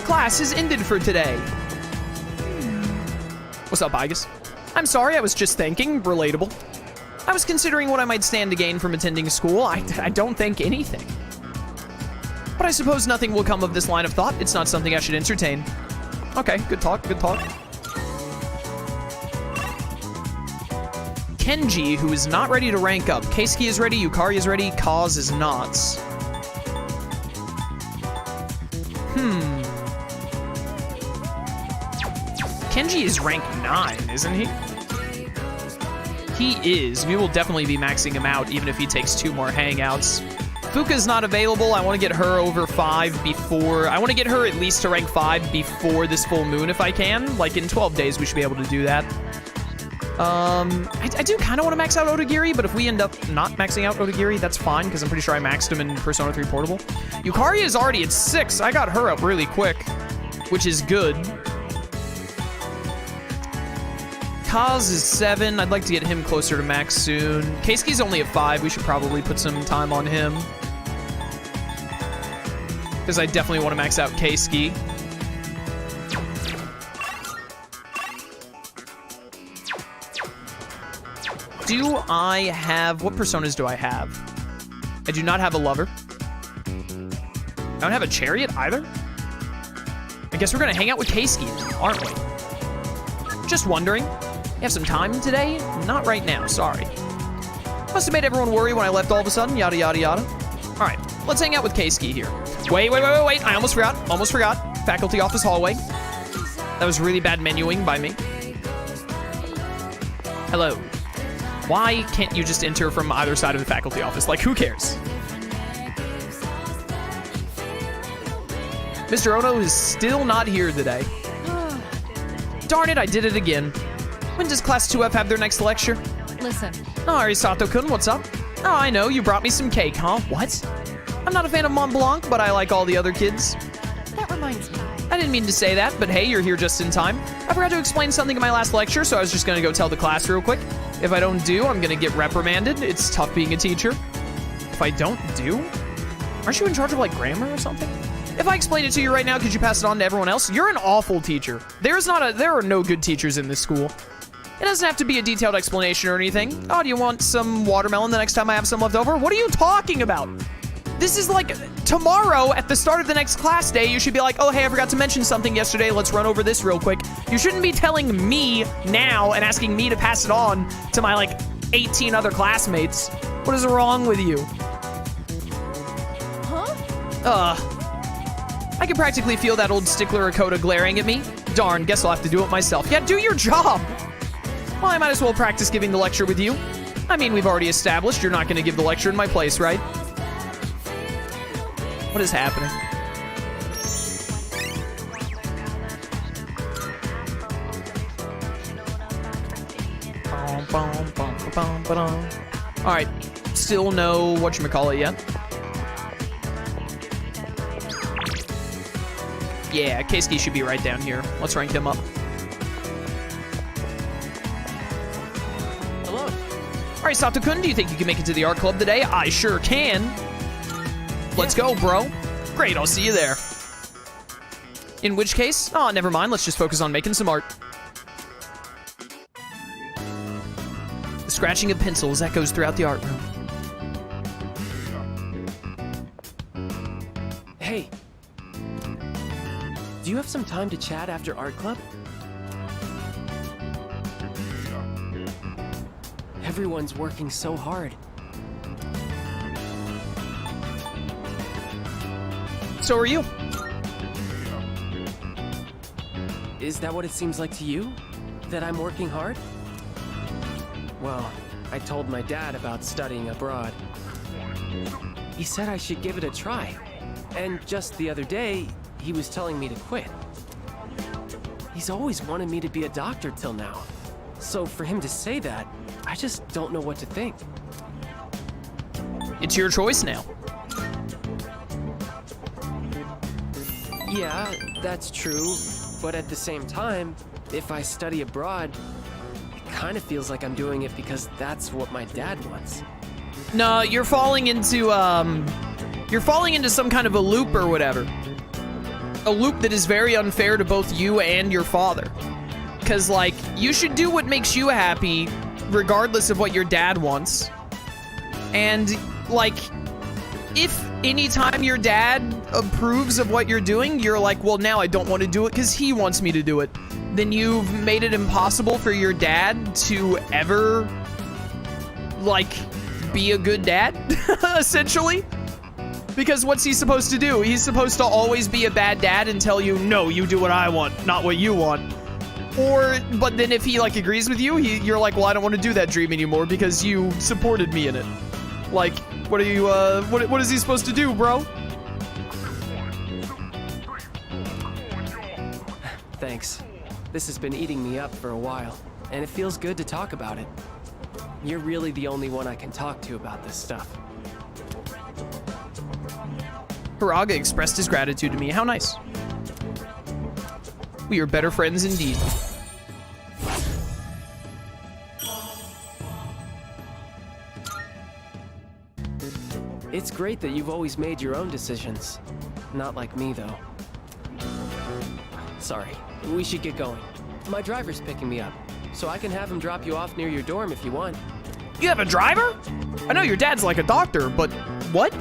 class has ended for today. What's up, Igus? I'm sorry, I was just thinking. Relatable. I was considering what I might stand to gain from attending school. I don't think anything. But I suppose nothing will come of this line of thought. It's not something I should entertain. Okay, good talk, good talk. Kenji, who is not ready to rank up. Keisuke is ready, Yukari is ready, Kaz is not. Kenji is rank 9, isn't he? He is. We will definitely be maxing him out, even if he takes 2 more hangouts. Fuuka's not available. I want to get her over 5 before... I want to get her at least to rank 5 before this full moon if I can. Like, in 12 days, we should be able to do that. I do kind of want to max out Otagiri, but if we end up not maxing out Otagiri, that's fine, because I'm pretty sure I maxed him in Persona 3 Portable. Yukari is already at 6. I got her up really quick, which is good. Kaz is 7. I'd like to get him closer to max soon. Keisuke's only at 5. We should probably put some time on him, because I definitely want to max out Keisuke. Do I have... What personas do I have? I do not have a lover. I don't have a chariot either. I guess we're going to hang out with Keisuke, aren't we? Just wondering. You have some time today? Not right now, sorry. Must have made everyone worry when I left all of a sudden, yada, yada, yada. All right, let's hang out with Keisuke here. Wait. I almost forgot. Faculty office hallway. That was really bad menuing by me. Hello. Why can't you just enter from either side of the faculty office? Like, who cares? Mr. Ono is still not here today. Darn it, I did it again. When does Class 2F have their next lecture? Listen. Oh, Arisato-kun, what's up? Oh, I know, you brought me some cake, huh? What? I'm not a fan of Mont Blanc, but I like all the other kids. That reminds me. I didn't mean to say that, but hey, you're here just in time. I forgot to explain something in my last lecture, so I was just gonna go tell the class real quick. If I don't do, I'm gonna get reprimanded. It's tough being a teacher. If I don't do? Aren't you in charge of, like, grammar or something? If I explain it to you right now, could you pass it on to everyone else? You're an awful teacher. There are no good teachers in this school. It doesn't have to be a detailed explanation or anything. Oh, do you want some watermelon the next time I have some left over? What are you talking about? This is like tomorrow at the start of the next class day, you should be like, oh, hey, I forgot to mention something yesterday. Let's run over this real quick. You shouldn't be telling me now and asking me to pass it on to my, like, 18 other classmates. What is wrong with you? Huh? I can practically feel that old stickler Akota glaring at me. Darn, guess I'll have to do it myself. Yeah, do your job. Well, I might as well practice giving the lecture with you. I mean, we've already established you're not going to give the lecture in my place, right? What is happening? Alright, still no whatchamacallit yet. Yeah, Keisuke should be right down here. Let's rank him up. Hello. Alright, Sato-kun, do you think you can make it to the art club today? I sure can. Let's go, bro. Great, I'll see you there. In which case, oh, never mind. Let's just focus on making some art. The scratching of pencils echoes throughout the art room. Hey. Do you have some time to chat after art club? Everyone's working so hard. So are you. Is that what it seems like to you? That I'm working hard? Well, I told my dad about studying abroad. He said I should give it a try. And just the other day, he was telling me to quit. He's always wanted me to be a doctor till now. So for him to say that, I just don't know what to think. It's your choice now. Yeah, that's true. But at the same time, if I study abroad, it kind of feels like I'm doing it because that's what my dad wants. No, you're falling into some kind of a loop or whatever. a loop that is very unfair to both you and your father. Because, like, you should do what makes you happy, regardless of what your dad wants. And, like, if anytime your dad approves of what you're doing, you're like, well, now I don't want to do it because he wants me to do it. Then you've made it impossible for your dad to ever, like, be a good dad, essentially. Because what's he supposed to do? He's supposed to always be a bad dad and tell you, no, you do what I want, not what you want. But then if he, like, agrees with you, you're like, well, I don't want to do that dream anymore because you supported me in it. Like, what are you, what is he supposed to do, bro? Thanks. This has been eating me up for a while, and it feels good to talk about it. You're really the only one I can talk to about this stuff. Hiraga expressed his gratitude to me. How nice. We are better friends indeed. It's great that you've always made your own decisions. Not like me, though. Sorry, we should get going. My driver's picking me up, so I can have him drop you off near your dorm if you want. You have a driver? I know your dad's like a doctor, but what?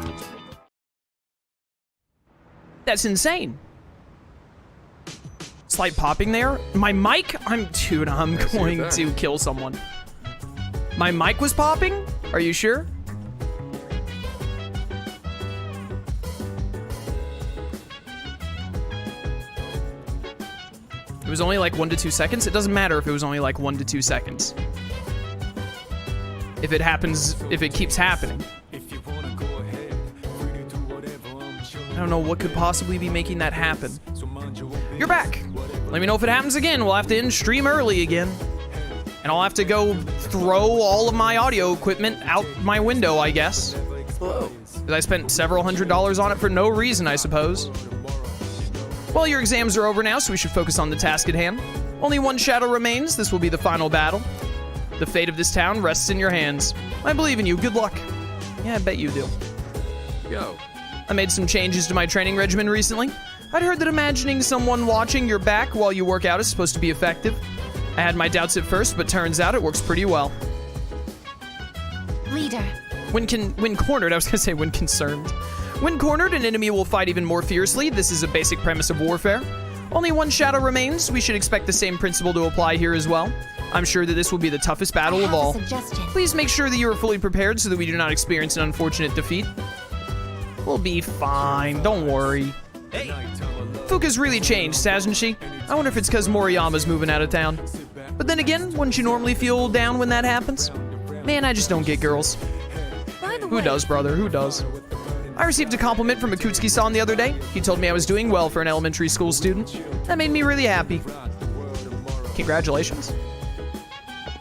That's insane. Slight popping there. My mic? Dude, I'm going to kill someone. My mic was popping? Are you sure? It was only like 1 to 2 seconds. It doesn't matter if it was only like 1 to 2 seconds. If it happens, if it keeps happening. I don't know what could possibly be making that happen. You're back. Let me know if it happens again. We'll have to end stream early again. And I'll have to go throw all of my audio equipment out my window, I guess. Hello. Because I spent several $100s on it for no reason, I suppose. Well, your exams are over now, so we should focus on the task at hand. Only one shadow remains. This will be the final battle. The fate of this town rests in your hands. I believe in you. Good luck. Yeah, I bet you do. Yo. I made some changes to my training regimen recently. I'd heard that imagining someone watching your back while you work out is supposed to be effective. I had my doubts at first, but turns out it works pretty well. Leader. When cornered, I was gonna say when concerned. When cornered, an enemy will fight even more fiercely. This is a basic premise of warfare. Only one shadow remains. We should expect the same principle to apply here as well. I'm sure that this will be the toughest battle of all. Please make sure that you are fully prepared so that we do not experience an unfortunate defeat. We'll be fine, don't worry. Hey. Fuuka's really changed, hasn't she? I wonder if it's because Moriyama's moving out of town. But then again, wouldn't you normally feel down when that happens? Man, I just don't get girls. Who does, brother? Who does? I received a compliment from Akutsuki-san the other day. He told me I was doing well for an elementary school student. That made me really happy. Congratulations.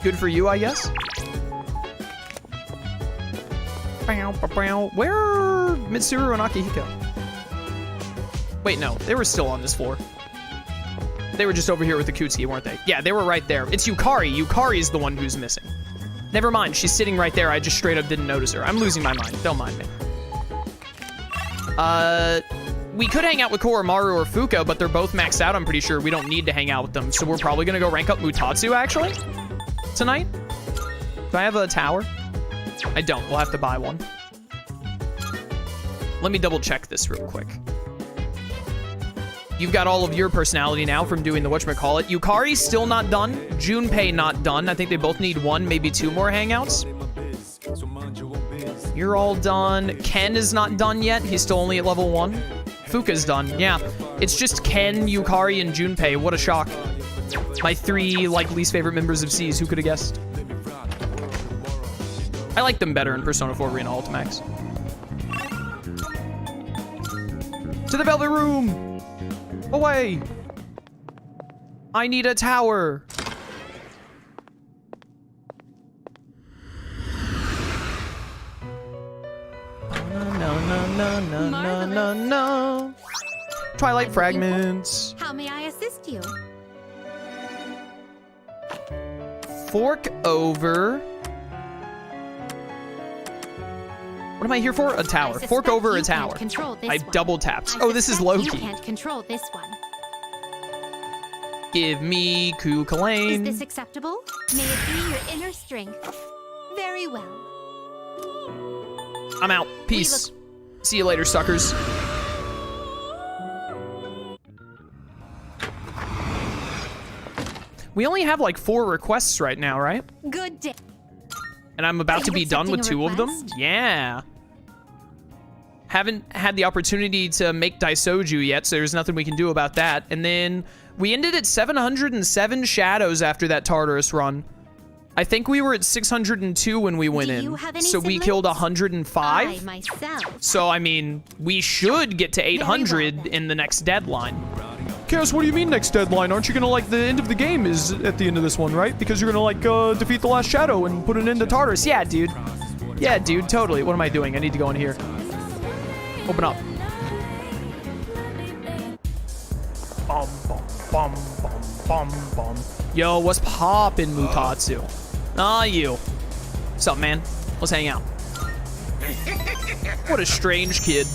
Good for you, I guess. Where are Mitsuru and Akihiko? Wait, no. They were still on this floor. They were just over here with Akutsuki, weren't they? Yeah, they were right there. It's Yukari. Yukari's the one who's missing. Never mind. She's sitting right there. I just straight up didn't notice her. I'm losing my mind. Don't mind me. We could hang out with Koromaru or Fuuka, but they're both maxed out, I'm pretty sure. We don't need to hang out with them. So we're probably gonna go rank up Mutatsu, actually, tonight. Do I have a tower? I don't. We'll have to buy one. Let me double check this real quick. You've got all of your personality now from doing the whatchamacallit. Yukari's still not done. Junpei not done. I think they both need 1, maybe 2 more hangouts. You're all done. Ken is not done yet. He's still only at level 1. Fuuka's done. Yeah. It's just Ken, Yukari, and Junpei. What a shock. My 3, like, least favorite members of S.E.E.S. Who could have guessed? I like them better in Persona 4 Arena Ultimax. To the Velvet Room! Away! I need a tower. No. Twilight fragments. How may I assist you? Fork over. What What am I here for? A tower. Fork over a tower. I double tapped. Oh, this is Loki. You can't control this one. Give me Kuka Lane. Is this acceptable? May it be your inner strength. Very well. I'm out. Peace. See you later, suckers. We only have like 4 requests right now, right? Good day. And I'm about to be done with 2 of them? request? Yeah. Haven't had the opportunity to make Daisoju yet, so there's nothing we can do about that. And then we ended at 707 shadows after that Tartarus run. I think we were at 602 when we went Do in. you have any So we siblings? killed 105. I myself. So, I mean, we should get to 800 well, then. in the next deadline. Chaos, what do you mean next deadline? Aren't you gonna, like, the end of the game is at the end of this one, right? Because you're gonna, like, defeat the last shadow and put an end to Tartarus. Yeah, dude. Yeah, dude, totally. What am I doing? I need to go in here. Open up. Bum, bum, bum, bum, bum, bum. Yo, what's poppin', Mutatsu? Ah, you. What's up, man? Let's hang out. What a strange kid.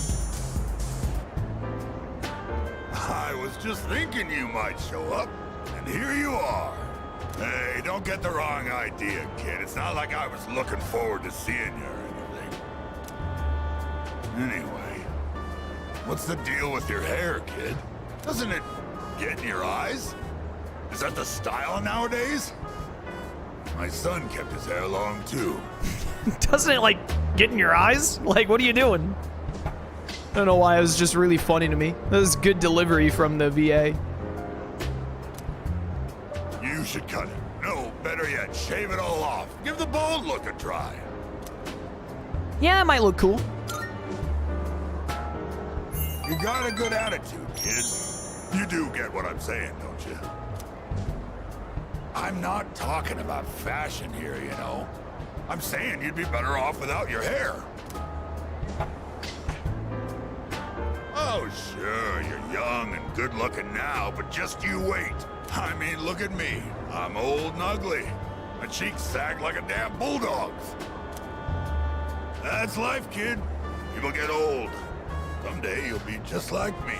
I was just thinking you might show up, and here you are. Hey, don't get the wrong idea, kid. It's not like I was looking forward to seeing you or anything. Anyway, what's the deal with your hair, kid? Doesn't it get in your eyes? Is that the style nowadays? My son kept his hair long, too. Doesn't it, like, get in your eyes? Like, what are you doing? I don't know why, it was just really funny to me. That was good delivery from the VA. You should cut it. No, better yet, shave it all off. Give the bald look a try. Yeah, that might look cool. You got a good attitude, kid. You do get what I'm saying, don't you? I'm not talking about fashion here, you know. I'm saying you'd be better off without your hair. Oh, sure, you're young and good-looking now, but just you wait. I mean, look at me. I'm old and ugly. My cheeks sag like a damn bulldog's. That's life, kid. People get old. Someday you'll be just like me.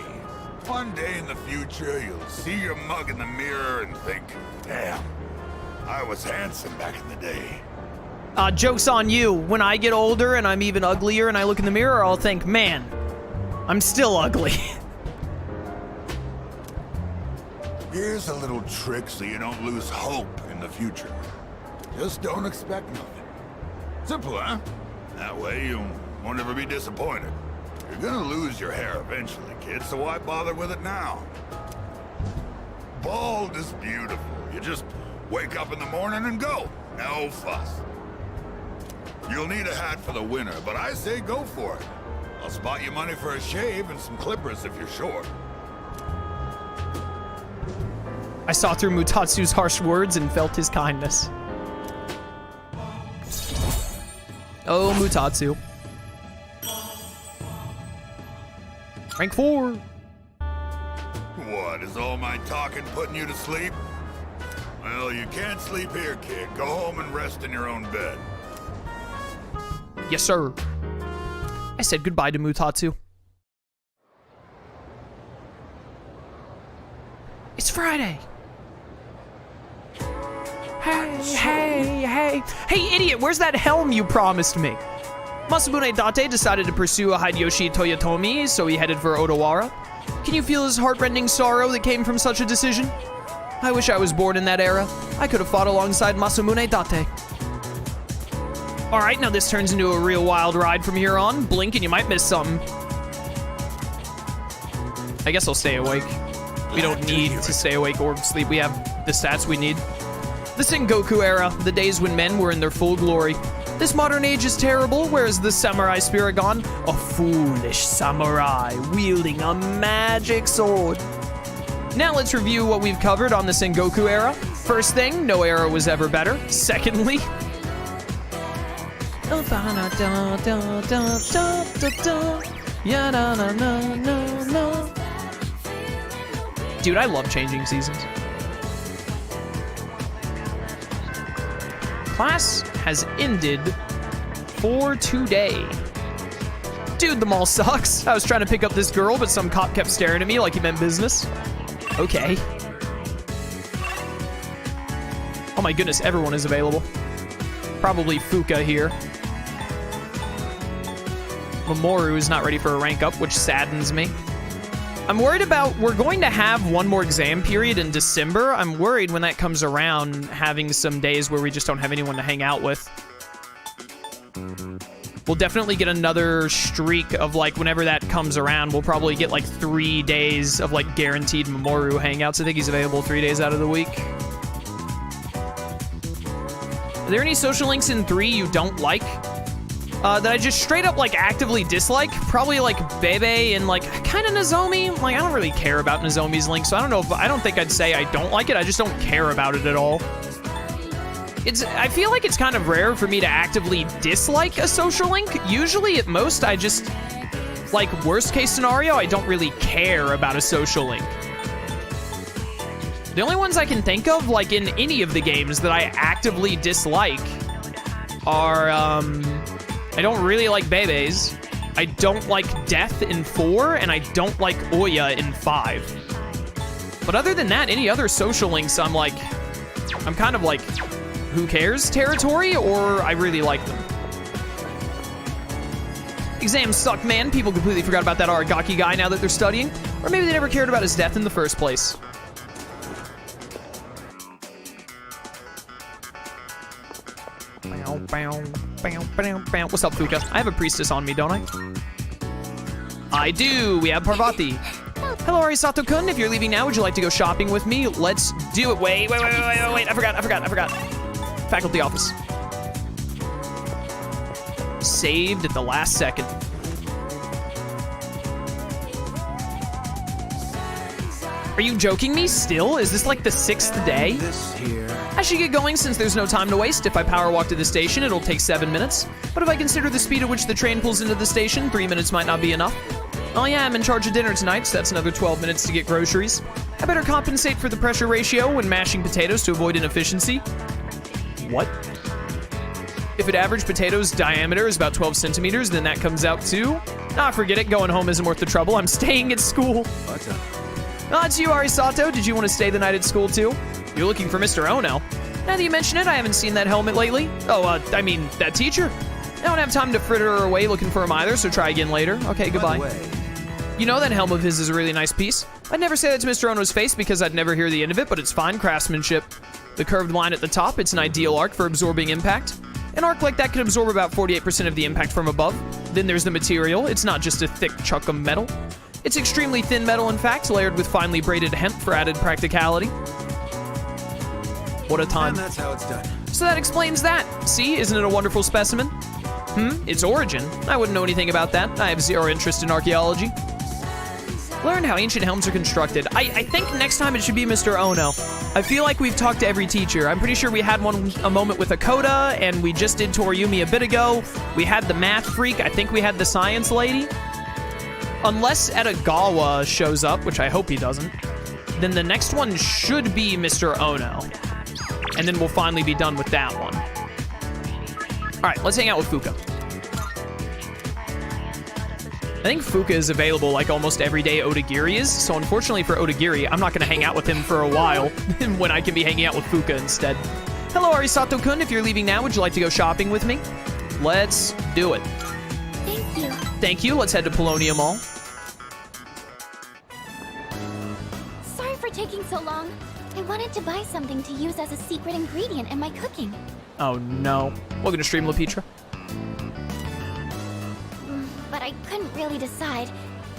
One day in the future, you'll see your mug in the mirror and think, damn, I was handsome back in the day. Joke's on you. When I get older and I'm even uglier and I look in the mirror, I'll think, man, I'm still ugly. Here's a little trick so you don't lose hope in the future. Just don't expect nothing. Simple, huh? That way you won't ever be disappointed. You're gonna lose your hair eventually, kid, so why bother with it now? Bald is beautiful. You just wake up in the morning and go. No fuss. You'll need a hat for the winter, but I say go for it. I'll spot you money for a shave and some clippers if you're short. I saw through Mutatsu's harsh words and felt his kindness. Oh, Mutatsu. Rank 4. What, is all my talking putting you to sleep? Well, you can't sleep here, kid. Go home and rest in your own bed. Yes, sir. I said goodbye to Mutatsu. It's Friday. Hey, idiot, where's that helm you promised me? Masamune Date decided to pursue Hideyoshi Toyotomi, so he headed for Odawara. Can you feel his heartrending sorrow that came from such a decision? I wish I was born in that era. I could have fought alongside Masamune Date. Alright, now this turns into a real wild ride from here on. Blink and you might miss something. I guess I'll stay awake. We don't need to stay awake or sleep. We have the stats we need. The Sengoku era, the days when men were in their full glory. This modern age is terrible. Where is the samurai spirit gone? A foolish samurai wielding a magic sword. Now let's review what we've covered on the Sengoku era. First thing, no era was ever better. Secondly, dude, I love changing seasons. Class has ended for today. Dude, the mall sucks. I was trying to pick up this girl, but some cop kept staring at me like he meant business. Okay. Oh my goodness, everyone is available. Probably Fuuka here. Mamoru is not ready for a rank up, which saddens me. I'm worried about, we're going to have one more exam period in December. I'm worried when that comes around, having some days where we just don't have anyone to hang out with. We'll definitely get another streak of, like, whenever that comes around, we'll probably get, like, 3 days of, like, guaranteed Mamoru hangouts. I think he's available 3 days out of the week. Are there any social links in 3 you don't like? That I just straight up, like, actively dislike? Probably, like, Bebe and, like, kind of Nozomi. Like, I don't really care about Nozomi's link, so I don't know if, I don't think I'd say I don't like it. I just don't care about it at all. I feel like it's kind of rare for me to actively dislike a social link. Usually, at most, I just, like, worst case scenario, I don't really care about a social link. The only ones I can think of, like, in any of the games that I actively dislike are, I don't really like Bebe's, I don't like Death in 4, and I don't like Oya in 5. But other than that, any other social links, I'm kind of like, who cares territory, or I really like them. Exams suck, man. People completely forgot about that Aragaki guy now that they're studying. Or maybe they never cared about his death in the first place. What's up, Fuuka? I have a priestess on me, don't I? I do. We have Parvati. Hello, Arisato-kun. If you're leaving now, would you like to go shopping with me? Let's do it. Wait. I forgot. Faculty office. Saved at the last second. Are you joking me still? Is this like the 6th day? I should get going since there's no time to waste. If I power walk to the station, it'll take 7 minutes. But if I consider the speed at which the train pulls into the station, 3 minutes might not be enough. Oh yeah, I'm in charge of dinner tonight, so that's another 12 minutes to get groceries. I better compensate for the pressure ratio when mashing potatoes to avoid inefficiency. What? If an average potato's diameter is about 12 centimeters, then that comes out to... forget it. Going home isn't worth the trouble. I'm staying at school. What's up? It's you, Arisato. Did you want to stay the night at school, too? You're looking for Mr. Ono. Now that you mention it, I haven't seen that helmet lately. I mean, that teacher. I don't have time to fritter her away looking for him either, so try again later. Okay, goodbye. You know that helm of his is a really nice piece. I'd never say that to Mr. Ono's face because I'd never hear the end of it, but it's fine craftsmanship. The curved line at the top, it's an ideal arc for absorbing impact. An arc like that can absorb about 48% of the impact from above. Then there's the material. It's not just a thick chunk of metal. It's extremely thin metal, in fact, layered with finely braided hemp for added practicality. What a time. And that's how it's done. So that explains that. See, isn't it a wonderful specimen? Its origin? I wouldn't know anything about that. I have zero interest in archaeology. Learn how ancient helms are constructed. I think next time it should be Mr. Ono. I feel like we've talked to every teacher. I'm pretty sure we had a moment with Akoda, and we just did Toriyumi a bit ago. We had the math freak. I think we had the science lady. Unless Edagawa shows up, which I hope he doesn't, then the next one should be Mr. Ono. And then we'll finally be done with that one. All right, let's hang out with Fuuka. I think Fuuka is available like almost every day Odagiri is, so unfortunately for Odagiri, I'm not going to hang out with him for a while when I can be hanging out with Fuuka instead. Hello, Arisato-kun. If you're leaving now, would you like to go shopping with me? Let's do it. Thank you. Thank you. Let's head to Polonia Mall. Sorry for taking so long. I wanted to buy something to use as a secret ingredient in my cooking. Oh, no. Welcome to Stream LaPetra. But I couldn't really decide,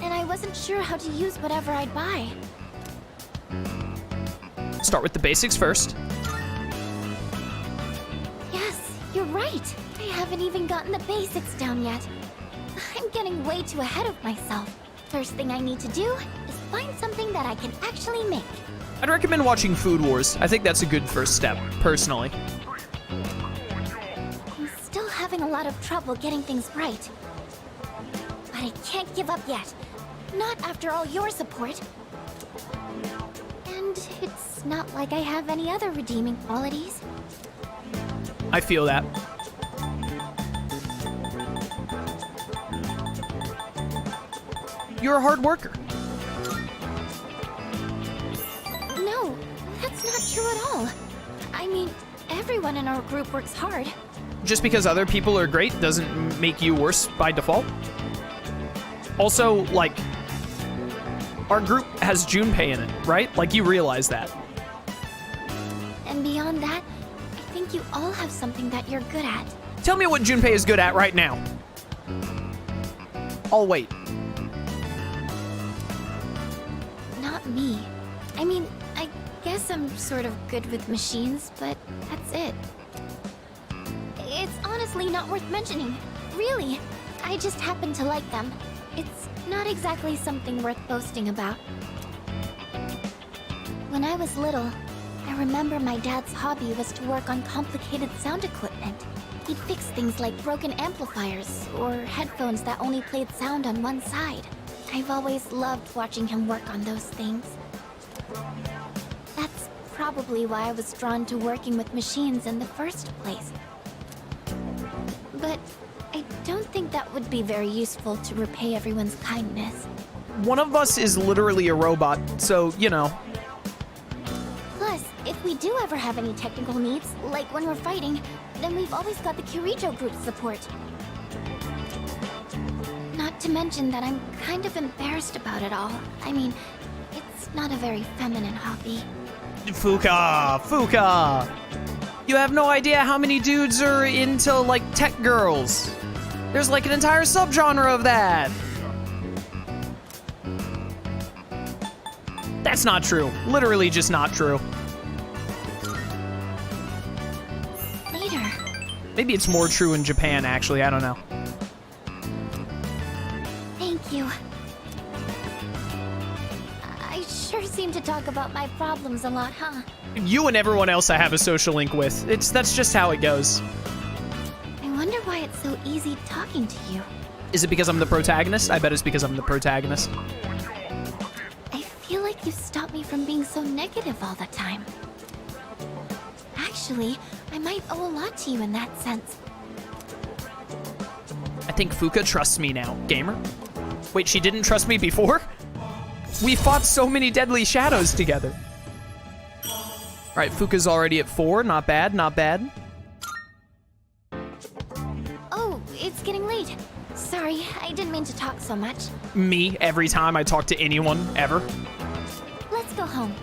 and I wasn't sure how to use whatever I'd buy. Start with the basics first. Yes, you're right. I haven't even gotten the basics down yet. I'm getting way too ahead of myself. First thing I need to do is find something that I can actually make. I'd recommend watching Food Wars. I think that's a good first step, personally. I'm still having a lot of trouble getting things right. But I can't give up yet. Not after all your support. And it's not like I have any other redeeming qualities. I feel that. You're a hard worker. No, that's not true at all. I mean, everyone in our group works hard. Just because other people are great doesn't make you worse by default. Also, like, our group has Junpei in it, right? Like, you realize that. And beyond that, I think you all have something that you're good at. Tell me what Junpei is good at right now. I'll wait. Not me. I mean, I guess I'm sort of good with machines, but that's it. It's honestly not worth mentioning. Really. I just happen to like them. It's not exactly something worth boasting about. When I was little, I remember my dad's hobby was to work on complicated sound equipment. He'd fix things like broken amplifiers or headphones that only played sound on one side. I've always loved watching him work on those things. That's probably why I was drawn to working with machines in the first place. But I don't think that would be very useful to repay everyone's kindness. One of us is literally a robot, so, you know. Plus, if we do ever have any technical needs, like when we're fighting, then we've always got the Kirijo group's support. Not to mention that I'm kind of embarrassed about it all. I mean, it's not a very feminine hobby. Fuuka! You have no idea how many dudes are into, like, tech girls. There's, like, an entire subgenre of that. That's not true. Literally just not true. Later. Maybe it's more true in Japan, actually. I don't know. Thank you. I sure seem to talk about my problems a lot, huh? You and everyone else I have a social link with. That's just how it goes. I wonder why it's so easy talking to you. Is it because I'm the protagonist? I bet it's because I'm the protagonist. I feel like you stop me from being so negative all the time. Actually, I might owe a lot to you in that sense. I think Fuuka trusts me now, gamer. Wait, she didn't trust me before? We fought so many deadly shadows together. All right, Fuuka's already at 4. Not bad, not bad. Oh, it's getting late. Sorry, I didn't mean to talk so much. Me, every time I talk to anyone, ever. Let's go home.